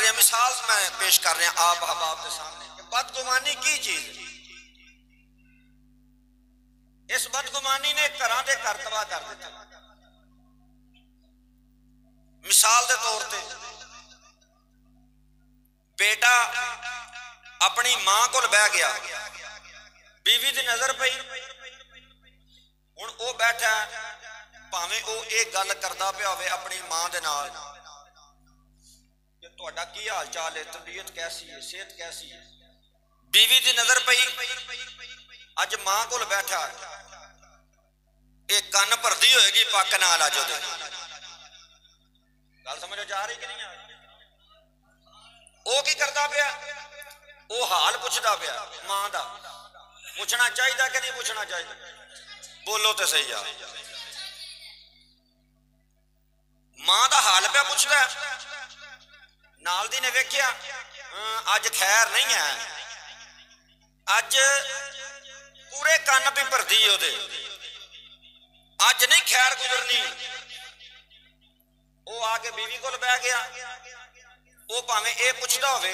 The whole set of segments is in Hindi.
रहे हैं, मिसाल मैं पेश कर रहे हैं आप अहबाब के सामने कि बदगुमानी की चीज। इस बदगुमानी ने घरां दे घर तबाह कर दिते। मिसाल के तौर पर बेटा अपनी मां को बह गया, बीवी की नजर पई, हुण वो बैठा भावें वो ये गल करता पिया होवे अपनी मां दे नाल कि तुहाडा की हाल चाल है, तबीयत कैसी है, सेहत कैसी है। बीवी की नजर पई, अज मां को बैठा, ये कन भरती होएगी पक नाल, अज ओदे गल समझ जा रही कि नहीं आ रही। वो की करता पिया, वो हाल पुछदा पिया मां दा। पूछना चाहिए कि नहीं पूछना चाहिए? बोलो तो सही आ। मां दा हाल पिया पुछदा, नाल दी ने वेख्या अज खैर नहीं है, अज पूरे कन भी भरदी ओदे, अज नहीं खैर गुजरनी। वो आके बीवी को बह गया, वो भावें ये पुछदा होवे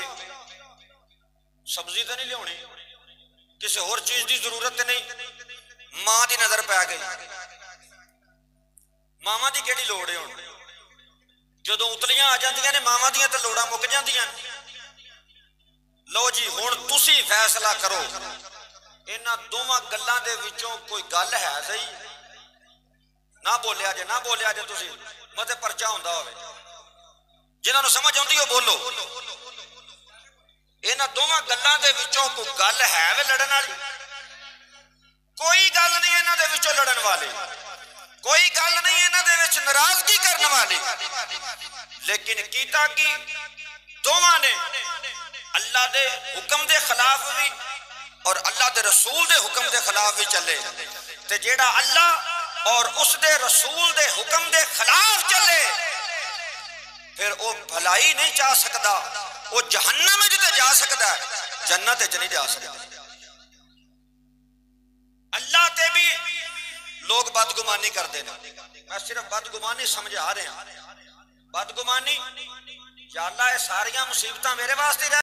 सब्जी तो नहीं लियानी, किसी होर चीज की जरूरत नहीं, मां की नजर पै गई। मावां की केड़ी लोड़ है? हुण जदों उतलियां आ जांदियां ने मावां दियां ते लोड़ां मुक जांदियां। लो जी हुण तुसी फैसला करो, इन्हां दोवां गल्लां दे विचों कोई गल है सही? ना बोलिया जे, ना बोलिया जे, तुसी मते परचा हुंदा होवे, जिन्हां नूं समझ आउंदी हो बोलो। इन्हां दोवां गल्लां दे विचों कोई गल है वे लड़न वाली? कोई गल नहीं इन्हां दे विचों लड़न वाली, कोई गल नहीं इन्हां दे विच नाराजगी करने वाली। लेकिन कीता की दोवां ने अल्लाह दे हुक्म दे खिलाफ भी और अल्लाह दे रसूल दे हुक्म दे खिलाफ भी चले। ते जेड़ा अल्लाह और उसदे रसूल दे हुक्म दे खिलाफ चले फिर वो भलाई नहीं जा सकता, वो जहन्नम में जिते जा सकता है, जन्नत च नहीं जा सकता। अल्लाह ते भी लोग बदगुमानी करते हैं। मैं सिर्फ बदगुमानी समझा रहा, बदगुमानी या अल्लाह ये सारियां मुसीबतां मेरे वास्ते